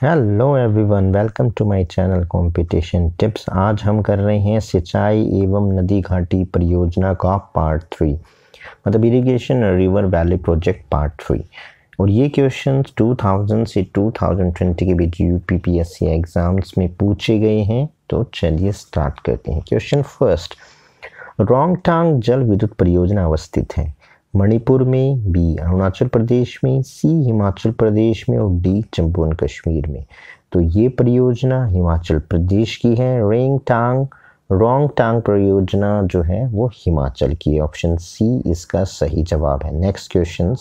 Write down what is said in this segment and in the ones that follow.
Hello everyone, welcome to my channel competition tips. आज हम कर रहे हैं सिंचाई एवं नदी घाटी परियोजना का पार्ट 3, मतलब irrigation river valley project part 3। और ये क्वेश्चंस 2000 से 2020 के बीच यूपीपीएससी एग्जाम्स में पूछे गए हैं। तो चलिए स्टार्ट करते हैं। क्वेश्चन फर्स्ट, रोंगटांग जल विद्युत परियोजना अवस्थित है मणिपुर में, बी अरुणाचल प्रदेश में, सी हिमाचल प्रदेश में और डी जम्मू एंड कश्मीर में। तो ये परियोजना हिमाचल प्रदेश की है। रोंगटांग परियोजना जो है वो हिमाचल की है। ऑप्शन सी इसका सही जवाब है। नेक्स्ट क्वेश्चन,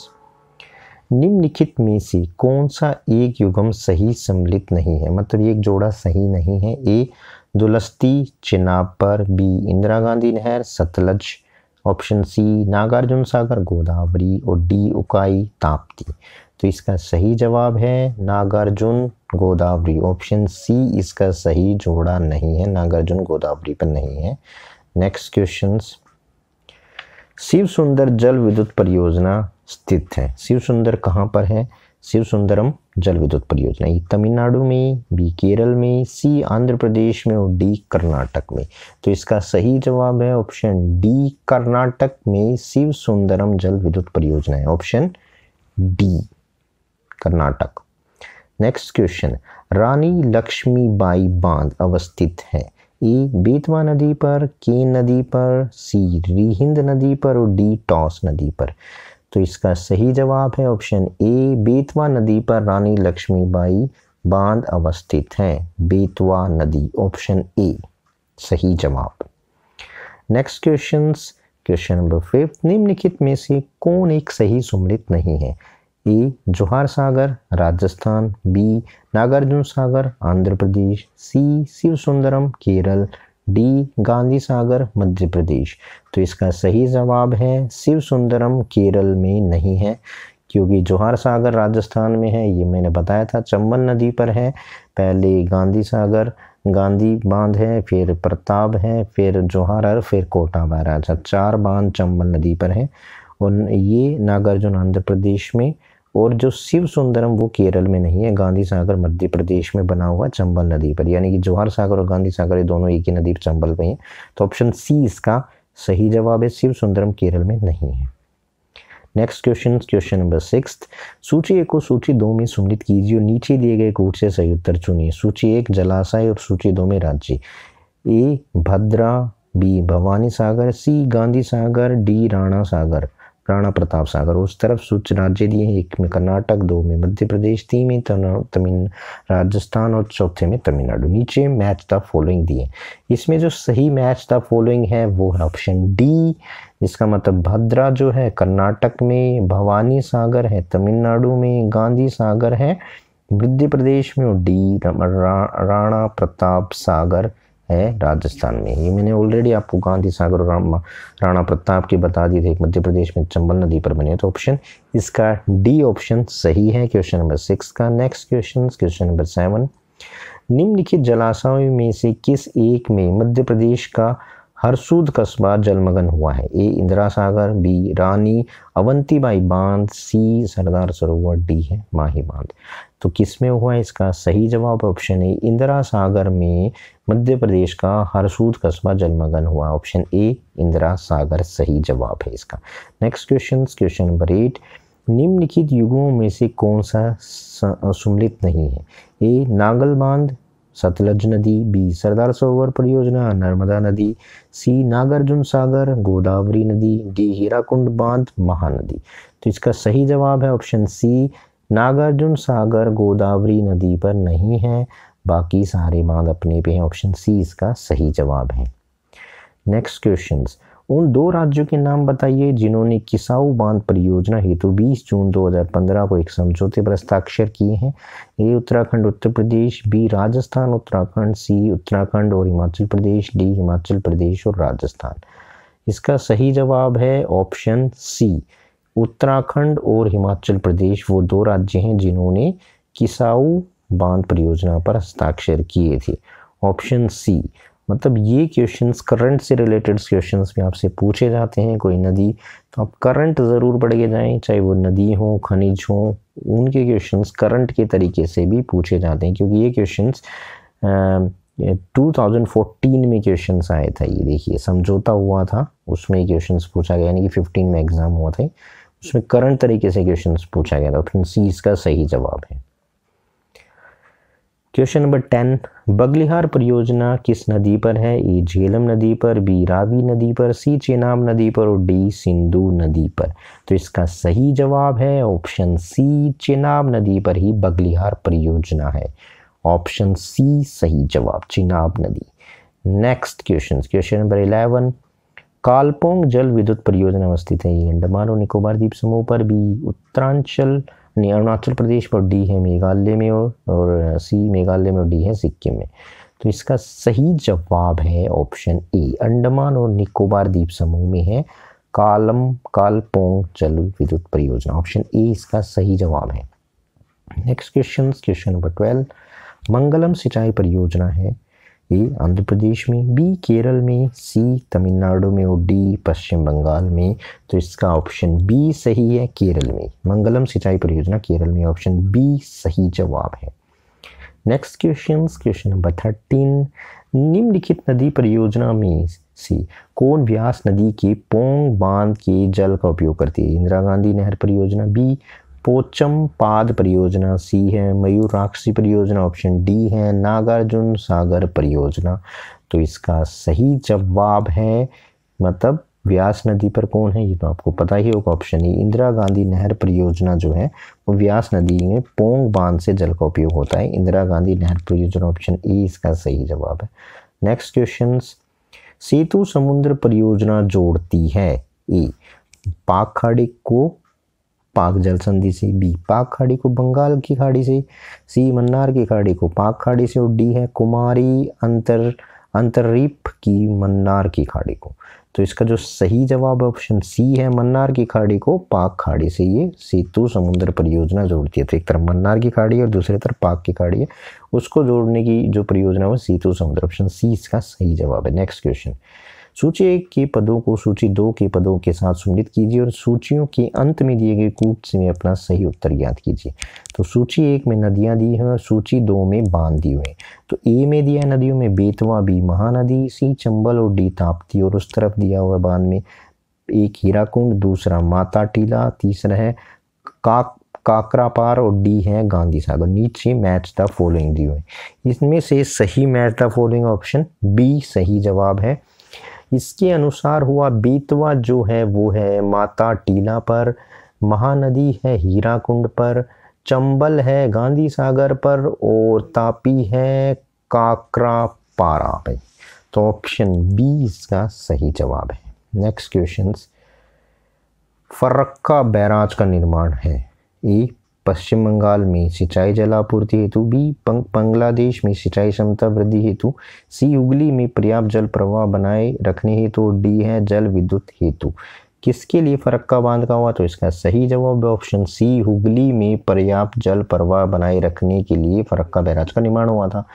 निम्नलिखित में से कौन सा एक युग्म सही सम्मिलित नहीं है, मतलब एक जोड़ा सही नहीं है। ए दुलस्ती चिनाब, बी इंदिरा गांधी नहर सतलज, ऑप्शन सी नागार्जुन सागर गोदावरी और डी उकाई ताप्ती। तो इसका सही जवाब है नागार्जुन गोदावरी। ऑप्शन सी इसका सही जोड़ा नहीं है, नागार्जुन गोदावरी पर नहीं है। नेक्स्ट क्वेश्चन, शिव सुंदर जल विद्युत परियोजना स्थित है। शिव सुंदर कहाँ पर है? शिव सुंदरम जल विद्युत परियोजना ये तमिलनाडु में, बी केरल में, सी आंध्र प्रदेश में और डी कर्नाटक में। तो इसका सही जवाब है ऑप्शन डी, कर्नाटक में शिव सुंदरम जल विद्युत परियोजना है। Option D Karnataka. Next question, Rani Laxmibai बांध अवस्थित है। ए बेतवा नदी पर, केन नदी पर, सी रिहिंद नदी पर और डी टॉस नदी पर। तो इसका सही जवाब है ऑप्शन ए, बेतवा नदी पर रानी लक्ष्मीबाई बांध अवस्थित है। बेतवा नदी, ऑप्शन ए सही जवाब। नेक्स्ट क्वेश्चन नंबर 5, निम्नलिखित में से कौन एक सही सम्मिलित नहीं है? ए जोहार सागर राजस्थान, बी नागार्जुन सागर आंध्र प्रदेश, सी शिव सुंदरम केरल, डी गांधी सागर मध्य प्रदेश। तो इसका सही जवाब है शिव सुंदरम केरल में नहीं है, क्योंकि जोहार सागर राजस्थान में है। ये मैंने बताया था, चंबल नदी पर है। पहले गांधी सागर गांधी बांध है, फिर प्रताप है, फिर जोहार, फिर कोटा बैराज। 4 बांध चंबल नदी पर है और ये नागार्जुन आंध्र प्रदेश में, और जो शिव सुंदरम वो केरल में नहीं है, गांधी सागर मध्य प्रदेश में बना हुआ चंबल नदी पर। यानी कि जोहार सागर और गांधी सागर ये दोनों एक ही नदी पर चंबल पे हैं। तो ऑप्शन सी इसका सही जवाब है, शिव सुंदरम केरल में नहीं है। नेक्स्ट क्वेश्चन नंबर 6, सूची 1 को सूची 2 में सम्मिलित कीजिए और नीचे दिए गए कोड से सही उत्तर चुनिए। सूची 1 जलाशय और सूची 2 में राज्य। ए भद्रा, बी भवानी सागर, सी गांधी सागर, डी राणा प्रताप सागर। उस तरफ सूच राज्य दिए हैं, 1 में कर्नाटक, 2 में मध्य प्रदेश, 3 में तमिल राजस्थान और चौथे में तमिलनाडु। नीचे मैच द फॉलोइंग दिए। इसमें जो सही मैच द फॉलोइंग है वो है ऑप्शन डी। इसका मतलब भद्रा जो है कर्नाटक में, भवानी सागर है तमिलनाडु में, गांधी सागर है मध्य प्रदेश में और डी राणा प्रताप सागर है राजस्थान में। ये मैंने ऑलरेडी आपको गांधी सागर और राणा प्रताप की बता दी थी, मध्य प्रदेश में चंबल नदी पर बने। तो ऑप्शन इसका डी ऑप्शन सही है क्वेश्चन नंबर 6 का। नेक्स्ट क्वेश्चन नंबर 7, निम्नलिखित जलाशयों में से किस एक में मध्य प्रदेश का हरसूद कस्बा जलमग्न हुआ है? ए इंदिरा सागर, बी रानी अवंतीबाई बांध, सी सरदार सरोवर, डी है माही बांध। तो किस में हुआ है? इसका सही जवाब ऑप्शन ए, इंदिरा सागर में मध्य प्रदेश का हरसूद कस्बा जलमग्न हुआ। ऑप्शन ए इंदिरा सागर सही जवाब है इसका। नेक्स्ट क्वेश्चन नंबर 8, निम्नलिखित युगों में से कौन सा सम्मिलित नहीं है? ए नागल बांध सतलज नदी, बी सरदार सरोवर परियोजना नर्मदा नदी, सी नागार्जुन सागर गोदावरी नदी, डी हीराकुंड बांध महानदी। तो इसका सही जवाब है ऑप्शन सी, नागार्जुन सागर गोदावरी नदी पर नहीं है, बाकी सारे बांध अपने पे हैं। ऑप्शन सी इसका सही जवाब है। नेक्स्ट क्वेश्चंस, उन 2 राज्यों के नाम बताइए जिन्होंने किसाऊ बांध परियोजना हेतु 20 जून 2015 को एक समझौते पर हस्ताक्षर किए हैं। ए उत्तराखंड उत्तर प्रदेश, बी राजस्थान उत्तराखंड, सी उत्तराखंड और हिमाचल प्रदेश, डी हिमाचल प्रदेश और राजस्थान। इसका सही जवाब है ऑप्शन सी, उत्तराखंड और हिमाचल प्रदेश वो 2 राज्य हैं जिन्होंने किसाऊ बांध परियोजना पर हस्ताक्षर किए थे। ऑप्शन सी मतलब ये क्वेश्चंस करंट से रिलेटेड क्वेश्चंस भी आपसे पूछे जाते हैं। कोई नदी, तो आप करंट ज़रूर पढ़ के जाएं, चाहे वो नदी हो, खनिज हो, उनके क्वेश्चंस करंट के तरीके से भी पूछे जाते हैं, क्योंकि ये क्वेश्चंस 2014 में क्वेश्चंस आए थे। ये देखिए, समझौता हुआ था, उसमें क्वेश्चंस पूछा गया, यानी कि 15 में एग्जाम हुआ था, उसमें करंट तरीके से क्वेश्चंस पूछा गया था। ऑप्शन सी इसका सही जवाब है। क्वेश्चन नंबर 10, बगलिहार परियोजना किस नदी पर है? ए झेलम नदी पर, बी रावी नदी पर, सी चेनाब नदी पर और डी सिंधु नदी पर। तो इसका सही जवाब है ऑप्शन सी, चेनाब नदी पर ही बगलिहार परियोजना है। ऑप्शन सी सही जवाब, चेनाब नदी। नेक्स्ट क्वेश्चन नंबर 11, कालपोंग जल विद्युत परियोजना अवस्थित है? अंडमान और निकोबार द्वीप समूह पर, बी उत्तरांचल अरुणाचल प्रदेश पर, डी है मेघालय में और सी मेघालय में और डी है सिक्किम में। तो इसका सही जवाब है ऑप्शन ए, अंडमान और निकोबार द्वीप समूह में है कालपोंग जल विद्युत परियोजना। ऑप्शन ए इसका सही जवाब है। नेक्स्ट क्वेश्चन नंबर 12, मंगलम सिंचाई परियोजना है? ए आंध्र प्रदेश में, बी केरल में, सी तमिलनाडु में और डी पश्चिम बंगाल में। तो इसका ऑप्शन बी सही है, केरल में। मंगलम सिंचाई परियोजना केरल में, ऑप्शन बी सही जवाब है। नेक्स्ट क्वेश्चन नंबर 13, निम्नलिखित नदी परियोजना में से कौन व्यास नदी के पोंग बांध के जल का उपयोग करती है? इंदिरा गांधी नहर परियोजना, बी पोचम पाद परियोजना, सी है मयूराक्षी परियोजना, ऑप्शन डी है नागार्जुन सागर परियोजना। तो इसका सही जवाब है, मतलब व्यास नदी पर कौन है, ये तो आपको पता ही होगा, ऑप्शन ए इंदिरा गांधी नहर परियोजना जो है वो व्यास नदी में पोंग बांध से जल का उपयोग होता है, इंदिरा गांधी नहर परियोजना। ऑप्शन ए इसका सही जवाब है। नेक्स्ट क्वेश्चन, सेतु समुद्र परियोजना जोड़ती है? ए पाक खाड़ी को पाक जल संधि से, बी पाक खाड़ी को बंगाल की खाड़ी से, सी मन्नार की खाड़ी को पाक खाड़ी से और डी है कुमारी अंतरीप की मन्नार की खाड़ी को। तो इसका जो सही जवाब ऑप्शन सी है, मन्नार की खाड़ी को पाक खाड़ी से ये सेतु समुद्र परियोजना जोड़ती है। तो एक तरफ मन्नार की खाड़ी है और दूसरी तरफ पाक की खाड़ी है, उसको जोड़ने की जो परियोजना है सेतु समुद्र। ऑप्शन सी इसका सही जवाब है। नेक्स्ट क्वेश्चन, सूची 1 के पदों को सूची 2 के पदों के साथ सम्मिलित कीजिए और सूचियों के अंत में दिए गए कूट में अपना सही उत्तर ज्ञात कीजिए। तो सूची 1 में नदियां दी हैं और सूची 2 में बांध दिए हुए हैं। तो ए में दिया है नदियों में बेतवा, बी महानदी, सी चंबल और डी ताप्ती, और उस तरफ दिया हुआ बांध में एक हीराकुंड, दूसरा माता टीला, तीसरा है काकरापार और डी है गांधी सागर। नीचे मैच द फॉलोइंग दिए हुए, इसमें से सही match the following option B सही जवाब है। इसके अनुसार हुआ बेतवा जो है वो है माता टीला पर, महानदी है हीराकुंड पर, चंबल है गांधी सागर पर और तापी है काकरापारा पे। तो ऑप्शन बी इसका सही जवाब है। नेक्स्ट क्वेश्चन, फरक्का बैराज का निर्माण है? ए पश्चिम बंगाल में सिंचाई जलापूर्ति हेतु, बी बांग्लादेश में सिंचाई क्षमता वृद्धि हेतु, सी हुगली में पर्याप्त जल प्रवाह बनाए रखने हेतु और डी है जल विद्युत हेतु। किसके लिए फरक्का बांध का हुआ? तो इसका सही जवाब ऑप्शन सी, हुगली में पर्याप्त जल प्रवाह बनाए रखने के लिए फरक्का बैराज का निर्माण हुआ था,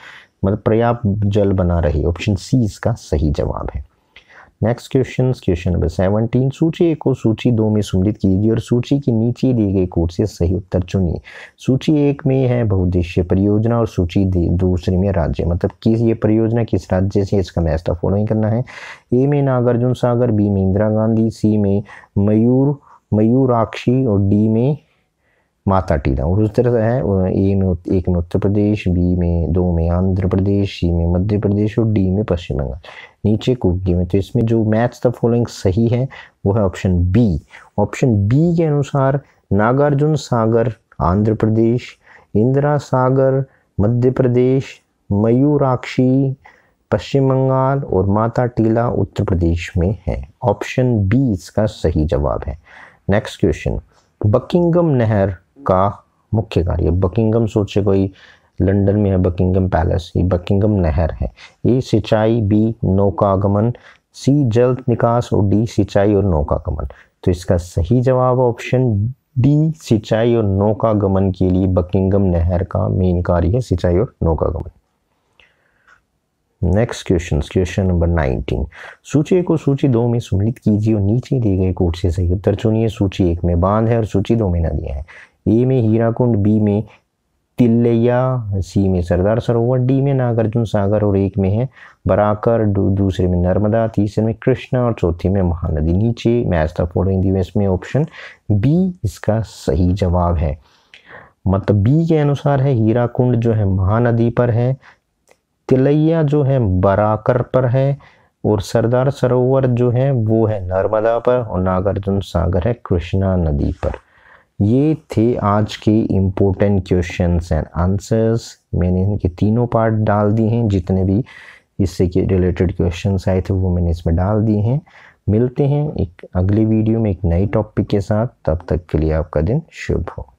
मतलब पर्याप्त जल बना रहे। ऑप्शन सी इसका सही जवाब है। नेक्स्ट क्वेश्चन नंबर 17, सूची 1 को सूची 2 में सम्मिलित कीजिए और सूची के नीचे दिए गए कोड से सही उत्तर चुनिए। सूची 1 में है बहुउद्देशीय परियोजना और सूची दूसरी में राज्य, मतलब किस ये परियोजना किस राज्य से, इसका मैच द फॉलोइंग करना है। ए में नागार्जुन सागर, बी में इंदिरा गांधी, सी में मयूराक्षी और डी में माता टीला। और उस तरह से है ए में 1 में उत्तर प्रदेश, बी में 2 में आंध्र प्रदेश, सी में मध्य प्रदेश और डी में पश्चिम बंगाल। नीचे कूट में, तो इसमें जो मैच द फॉलोइंग सही है वो है ऑप्शन बी। ऑप्शन बी के अनुसार नागार्जुन सागर आंध्र प्रदेश, इंदिरा सागर मध्य प्रदेश, मयूराक्षी पश्चिम बंगाल और माता टीला उत्तर प्रदेश में है। ऑप्शन बी इसका सही जवाब है। नेक्स्ट क्वेश्चन, बकिंगम नहर का मुख्य कार्य? बकिंगम सोचे कोई लंदन में है बकिंगम पैलेस, ये बकिंगम नहर है। ए सिंचाई, बी नौकागमन, सी जल निकास और डी सिंचाई और नौकागमन। तो इसका सही जवाब ऑप्शन डी, सिंचाई और नौकागमन के लिए बकिंगम नहर का मेन कार्य है सिंचाई और नौकागमन। Next question number 19। सूची 1 को सूची 2 में सम्मिलित कीजिए और नीचे दिए गए कोड से सही उत्तर चुनिए। सूची 1 में बांध है और सूची 2 में नदियां हैं। ए में हीराकुंड, बी में तिलैया, सी में सरदार सरोवर, डी में नागार्जुन सागर और 1 में है बराकर, दूसरे में नर्मदा, तीसरे में कृष्णा और चौथे में महानदी। नीचे मैच द फॉलोइंग दिवस में ऑप्शन बी इसका सही जवाब है। मतलब बी के अनुसार है हीराकुंड जो है महानदी पर है, तिलैया जो है बराकर पर है और सरदार सरोवर जो है वो है नर्मदा पर और नागार्जुन सागर है कृष्णा नदी पर। ये थे आज के इम्पोर्टेंट क्वेश्चंस एंड आंसर्स। मैंने इनके तीनों पार्ट डाल दिए हैं, जितने भी इससे के रिलेटेड क्वेश्चंस आए थे वो मैंने इसमें डाल दिए हैं। मिलते हैं एक अगले वीडियो में एक नई टॉपिक के साथ, तब तक के लिए आपका दिन शुभ हो।